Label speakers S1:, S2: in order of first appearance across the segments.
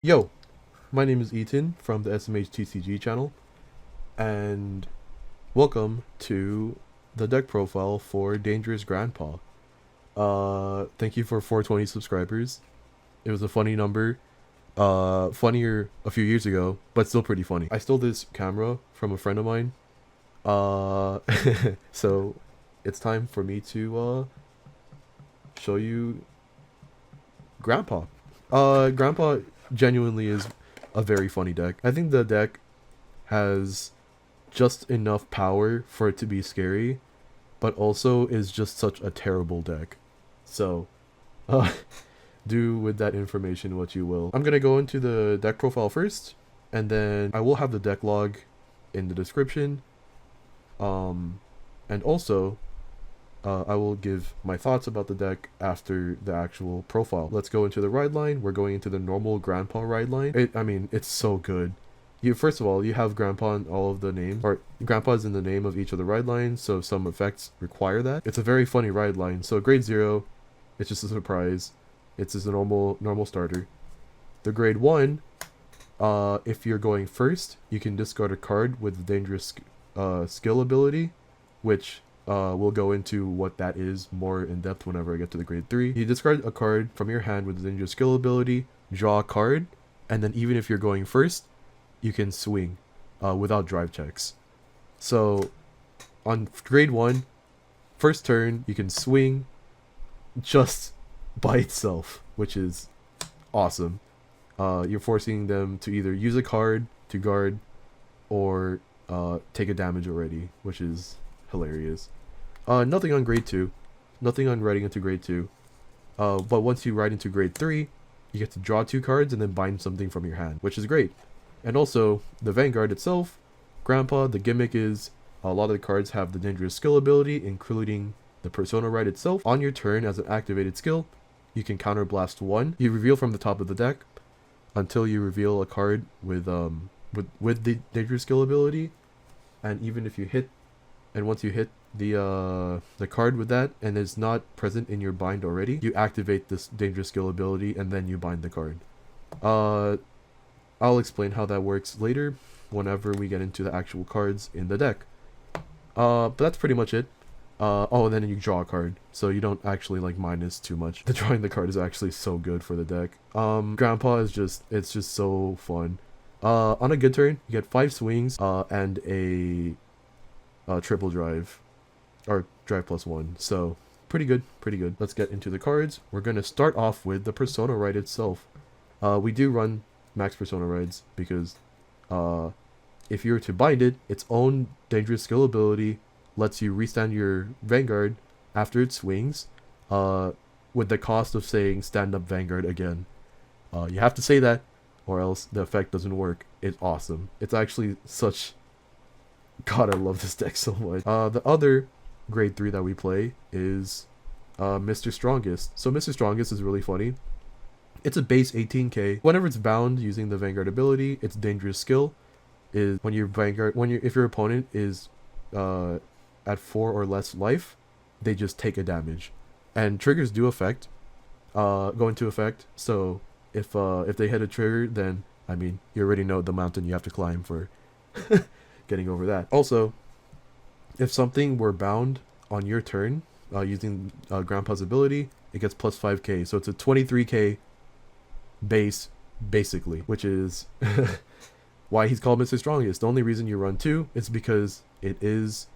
S1: Yo, my name is Ethan from the SMHTCG channel, and welcome to the deck profile for Dangerous Grandpa. Thank you for 420 subscribers. It was a funny number. Funnier a few years ago, but still pretty funny. I stole this camera from a friend of mine. Uh, so it's time for me to show you Grandpa. Grandpa genuinely is a very funny deck. I think the deck has just enough power for it to be scary, but also is just such a terrible deck. So, uh, do with that information what you will. I'm gonna go into the deck profile first, and then I will have the deck log in the description. And also, I will give my thoughts about the deck after the actual profile. Let's go into the ride line. We're going into the normal Grandpa ride line. I mean, it's so good. First of all, you have Grandpa in all of the names, or Grandpa's in the name of each of the ride lines, so some effects require that. It's a very funny ride line. So grade 0, it's just a surprise. It's just a normal starter. The grade 1, if you're going first, you can discard a card with dangerous skill ability, which we'll go into what that is more in depth whenever I get to the grade 3. You discard a card from your hand with dangerous skill ability, draw a card, and then even if you're going first, you can swing without drive checks. So on grade 1, first turn, you can swing just by itself, which is awesome. You're forcing them to either use a card to guard or take a damage already, which is hilarious. Nothing on grade 2. Nothing on riding into grade 2. But once you ride into grade 3, you get to draw 2 cards and then bind something from your hand, which is great. And also, the Vanguard itself, Grandpa, the gimmick is a lot of the cards have the dangerous skill ability, including the Persona Ride itself. On your turn, as an activated skill, you can counterblast 1. You reveal from the top of the deck until you reveal a card with the dangerous skill ability. And even if you hit, and once you hit the card with that and it's not present in your bind already, you activate this dangerous skill ability and then you bind the card. I'll explain how that works later whenever we get into the actual cards in the deck. But that's pretty much it. Oh, and then you draw a card, so you don't actually like minus too much. The drawing the card is actually so good for the deck. Grandpa is it's just so fun. On a good turn, you get 5 swings, and a triple drive, or drive plus 1. So pretty good. Let's get into the cards. We're gonna start off with the Persona Ride itself. We do run max Persona Rides because if you were to bind it, its own dangerous skill ability lets you restand your Vanguard after it swings, with the cost of saying stand up Vanguard again. You have to say that, or else the effect doesn't work. It's awesome. It's actually such... God, I love this deck so much. The other grade 3 that we play is Mr. Strongest. So Mr. Strongest is really funny. It's a base 18k. Whenever it's bound using the Vanguard ability, its dangerous skill is when your Vanguard, if your opponent is at 4 or less life, they just take a damage. And triggers do go into effect. So if they hit a trigger, then I mean you already know the mountain you have to climb for getting over that. Also, if something were bound on your turn using Grandpa's ability, it gets plus 5k. So it's a 23k base, basically, which is why he's called Mr. Strongest. The only reason you run 2 is because it is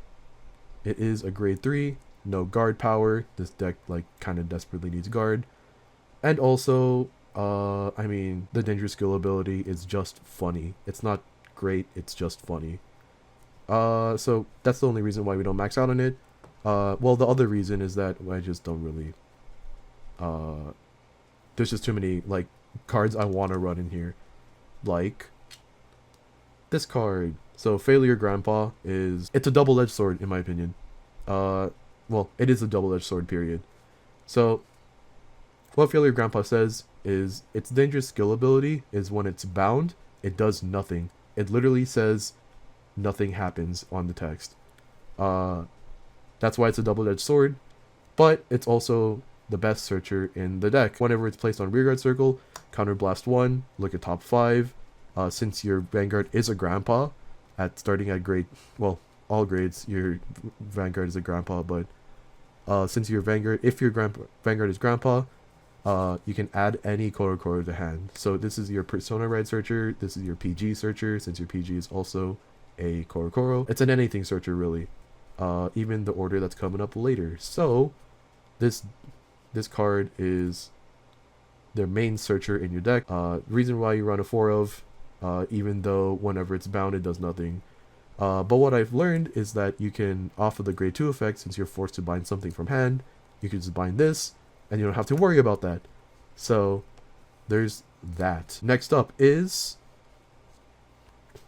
S1: a grade 3, no guard power. This deck like kind of desperately needs guard. And also, I mean, the dangerous skill ability is just funny. It's not great, it's just funny. So that's the only reason why we don't max out on it. Well, the other reason is that I just don't really, there's just too many like cards I want to run in here, like this card. So Failure Grandpa it's a double-edged sword in my opinion. Well, it is a double-edged sword, period. So what Failure Grandpa says is its dangerous skill ability is when it's bound, it does nothing. It literally says nothing happens on the text. That's why it's a double-edged sword, but it's also the best searcher in the deck. Whenever it's placed on rearguard circle, counterblast 1, look at top 5. Since your Vanguard is a grandpa, starting at grade, well, all grades, your Vanguard is a grandpa, but since your Vanguard, if your Vanguard is grandpa, you can add any Korokoro to hand. So this is your Persona Red searcher, this is your PG searcher, since your PG is also a Korokoro. It's an anything searcher, really. Even the order that's coming up later. So this card is their main searcher in your deck. Reason why you run a 4 of, even though whenever it's bound it does nothing. But what I've learned is that you can, off of the grade 2 effect, since you're forced to bind something from hand, you can just bind this and you don't have to worry about that. So there's that. Next up is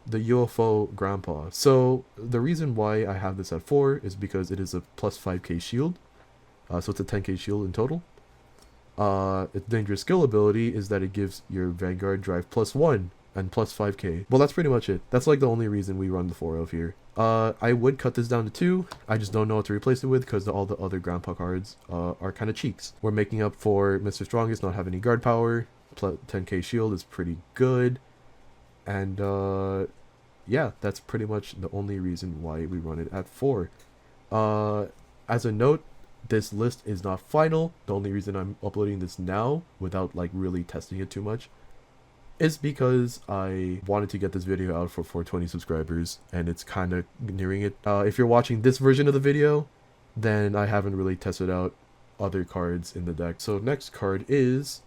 S1: the UFO Grandpa. So the reason why I have this at 4 is because it is a plus 5k shield. So it's a 10k shield in total. Its dangerous skill ability is that it gives your Vanguard drive +1 and plus 5k. Well, that's pretty much it. That's like the only reason we run the 4 of here. I would cut this down to 2. I just don't know what to replace it with because all the other grandpa cards are kind of cheeks. We're making up for Mr. Strongest not having any guard power. Plus 10k shield is pretty good. And yeah, that's pretty much the only reason why we run it at 4. As a note, this list is not final. The only reason I'm uploading this now without like really testing it too much is because I wanted to get this video out for 420 subscribers and it's kind of nearing it. If you're watching this version of the video, then I haven't really tested out other cards in the deck. So next card is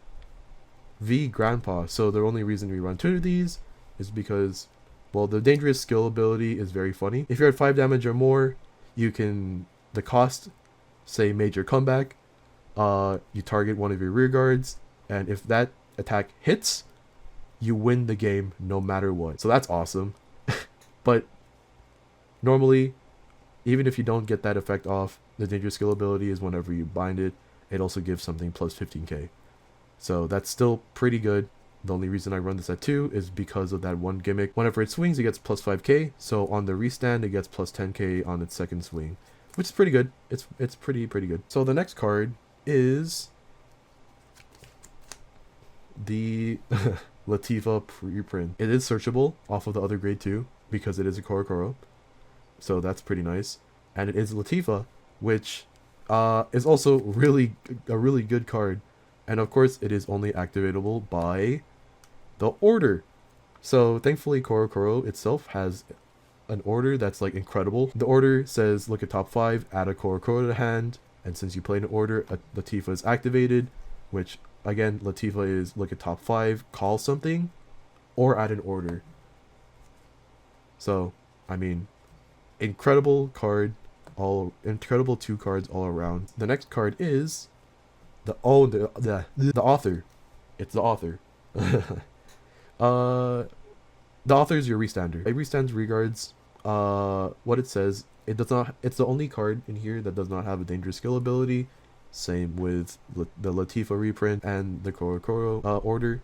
S1: V Grandpa. So the only reason we run 2 of these is because, well, the dangerous skill ability is very funny. If you're at 5 damage or more, you can, the cost, say major comeback, you target one of your rear guards, and if that attack hits, you win the game no matter what. So that's awesome. But normally, even if you don't get that effect off, the dangerous skill ability is whenever you bind it, it also gives something plus 15k. So that's still pretty good. The only reason I run this at 2 is because of that one gimmick. Whenever it swings, it gets plus 5k. So on the restand, it gets plus 10k on its second swing, which is pretty good. It's pretty good. So the next card is the lateefa reprint. It is searchable off of the other grade 2 because it is a Korokoro. So that's pretty nice. And it is lateefa, which is also a really good card. And of course, it is only activatable by the order. So thankfully, Korokoro itself has an order that's like incredible. The order says look at top 5, add a Korokoro to hand, and since you play an order, lateefa is activated, which again, lateefa is look at top 5, call something, or add an order. So I mean, incredible card, incredible 2 cards all around. The next card is the author. It's the author. The author is your restander. It restands regards. What it says, it does not. It's the only card in here that does not have a dangerous skill ability. Same with the lateefa reprint and the Korokoro order.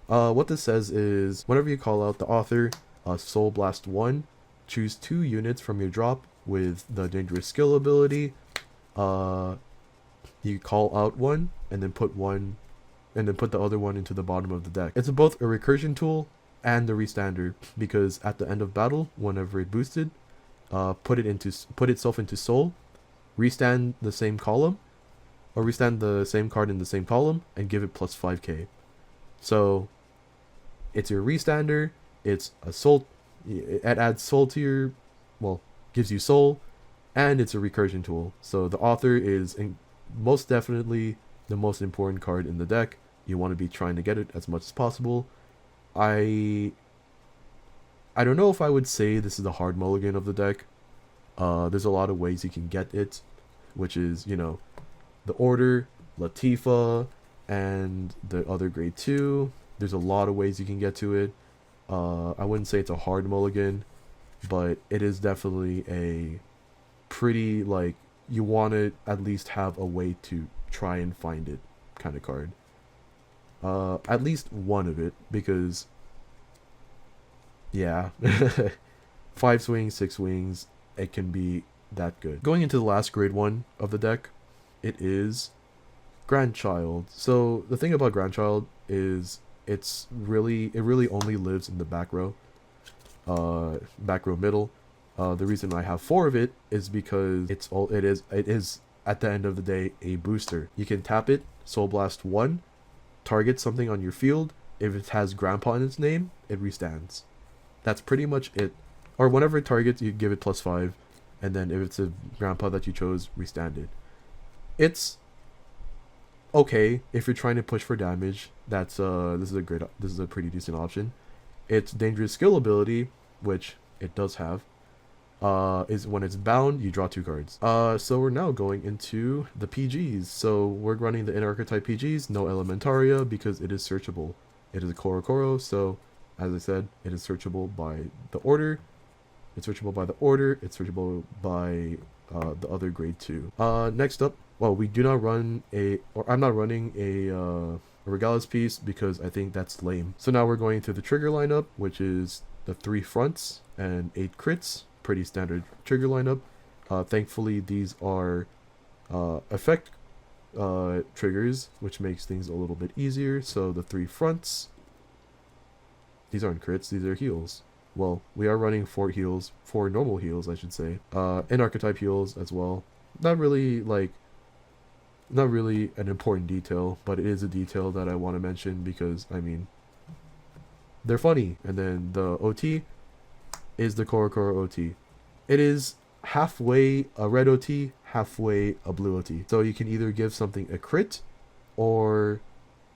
S1: What this says is whenever you call out the author, Soul Blast 1, choose 2 units from your drop with the dangerous skill ability. You call out one and then put the other one into the bottom of the deck. It's both a recursion tool and the restander, because at the end of battle, whenever it boosted, put itself into soul, restand the same column, or restand the same card in the same column, and give it plus 5k. So it's your restander, it's a soul, it adds soul to your, well, gives you soul, and it's a recursion tool. So the author is most definitely the most important card in the deck. You want to be trying to get it as much as possible. I don't know if I would say this is the hard mulligan of the deck. There's a lot of ways you can get it, which is, you know, the order, lateefa, and the other grade 2. There's a lot of ways you can get to it. I wouldn't say it's a hard mulligan, but it is definitely a pretty, like, you want to at least have a way to try and find it kind of card. At least one of it, because yeah, 5 swings, 6 swings, it can be that good. Going into the last grade 1 of the deck, it is Grandchild. So the thing about Grandchild is it really only lives in the back row middle. The reason I have 4 of it is because it is at the end of the day a booster. You can tap it, Soul Blast 1, target something on your field. If it has Grandpa in its name, it restands. That's pretty much it. Or whenever it targets, you give it +5, and then if it's a Grandpa that you chose, restand it. It's okay if you're trying to push for damage. This is a pretty decent option. Its dangerous skill ability, which it does have, is when it's bound, you draw 2 cards. So we're now going into the PGs. So we're running the in-archetype PGs, no Elementaria, because it is searchable. It is a Korokoro, so as I said, it is searchable by the order. It's searchable by the order. It's searchable by the other grade 2. Next up, well, we do not run I'm not running a Regalis piece because I think that's lame. So now we're going to the trigger lineup, which is the 3 fronts and 8 crits. Pretty standard trigger lineup. Thankfully, these are effect triggers, which makes things a little bit easier. So the 3 fronts, these aren't crits, these are heals. Well, we are running 4 normal heals, I should say. And archetype heals as well. Not really an important detail, but it is a detail that I want to mention because, I mean, they're funny. And then the OT is the Korokoro OT. It is halfway a red OT, halfway a blue OT. So you can either give something a crit or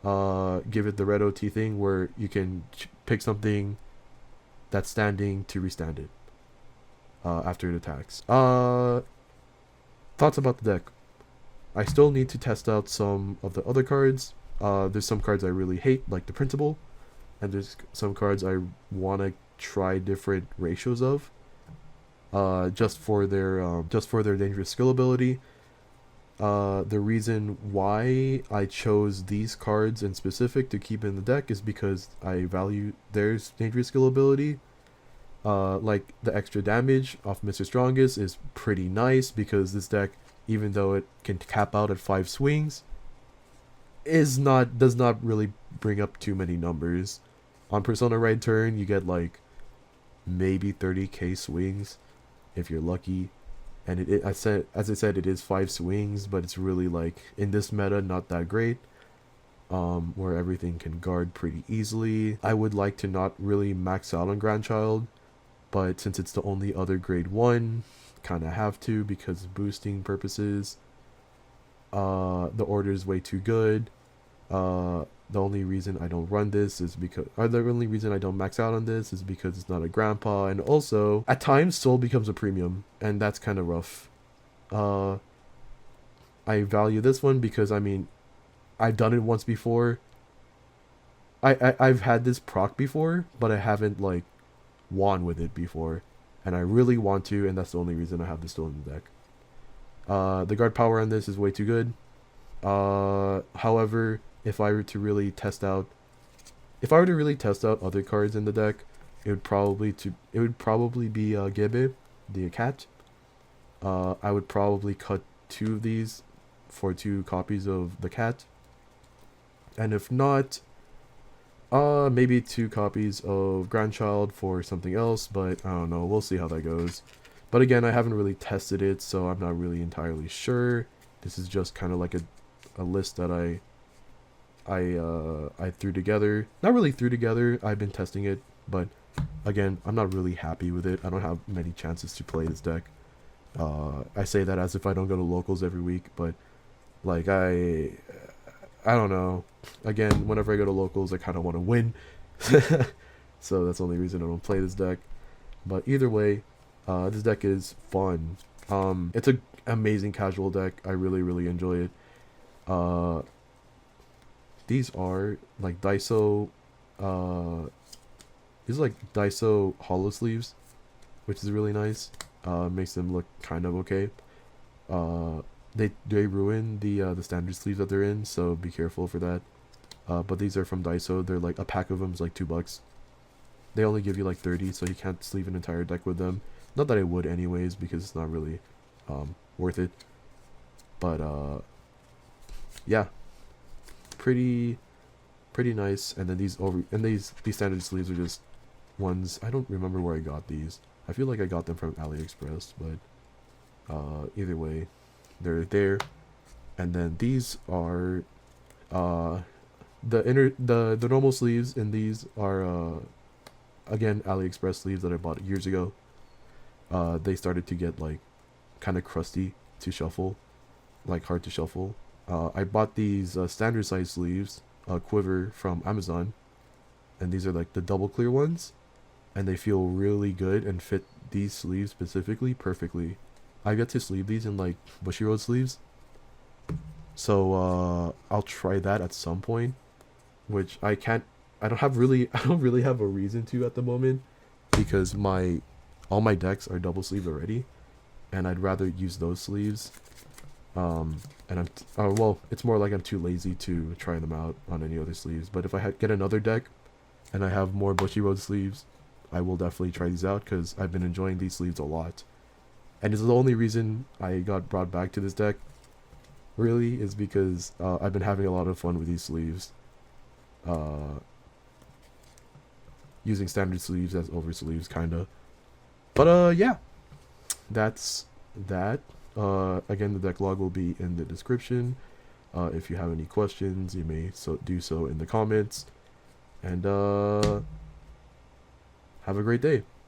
S1: give it the red OT thing where you can pick something that's standing to restand it after it attacks. Thoughts about the deck. I still need to test out some of the other cards. There's some cards I really hate, like the Printable, and there's some cards I want to try different ratios of, just for their dangerous skill ability. The reason why I chose these cards in specific to keep in the deck is because I value their dangerous skill ability. Like the extra damage off Mr. Strongest is pretty nice because this deck, even though it can cap out at 5 swings, does not really bring up too many numbers. On Persona Right turn, you get like maybe 30k swings if you're lucky, and as I said, it is 5 swings, but it's really like in this meta not that great, where everything can guard pretty easily. I would like to not really max out on Grandchild, but since it's the only other grade 1, kind of have to because of boosting purposes. The order is way too good. The only reason I don't run this is because, or the only reason I don't max out on this is because it's not a Grandpa, and also at times Soul becomes a premium, and that's kind of rough. I value this one because, I mean, I've done it once before. I've had this proc before, but I haven't like won with it before, and I really want to, and that's the only reason I have this still in the deck. The guard power on this is way too good. However, if I were to really test out other cards in the deck, it would probably be Gebe, the cat. I would probably cut 2 of these for 2 copies of the cat, and if not, maybe 2 copies of Grandchild for something else, but I don't know, we'll see how that goes. But again, I haven't really tested it, so I'm not really entirely sure. This is just kind of like a list that I threw together. Not really threw together, I've been testing it, but again, I'm not really happy with it. I don't have many chances to play this deck. I say that as if I don't go to locals every week, but like I don't know. Again, whenever I go to locals, I kind of want to win. So that's the only reason I don't play this deck. But either way, this deck is fun. It's an amazing casual deck. I really enjoy it. These are like Daiso, these are like Daiso hollow sleeves, which is really nice. Makes them look kind of okay. They ruin the standard sleeves that they're in, so be careful for that. But these are from Daiso. They're like, a pack of them is like $2. They only give you like 30, so you can't sleeve an entire deck with them. Not that I would anyways, because it's not really worth it. But yeah, pretty nice. And then these standard sleeves are just ones, I don't remember where I got these. I feel like I got them from AliExpress, but either way, they're there. And then these are the normal sleeves in these are again AliExpress sleeves that I bought years ago. They started to get like kind of crusty to shuffle, like hard to shuffle. I bought these standard size sleeves, quiver, from Amazon, and these are like the double clear ones, and they feel really good and fit these sleeves specifically perfectly. I get to sleeve these in like Bushiroad sleeves, so I'll try that at some point, which I don't really have a reason to at the moment, because all my decks are double sleeved already, and I'd rather use those sleeves. And well, it's more like I'm too lazy to try them out on any other sleeves. But if I get another deck and I have more Bushiroad sleeves, I will definitely try these out, because I've been enjoying these sleeves a lot. And it's the only reason I got brought back to this deck, really, is because I've been having a lot of fun with these sleeves. Using standard sleeves as over sleeves, kinda. But yeah, that's that. Again, the deck log will be in the description. If you have any questions, you may do so in the comments. And have a great day.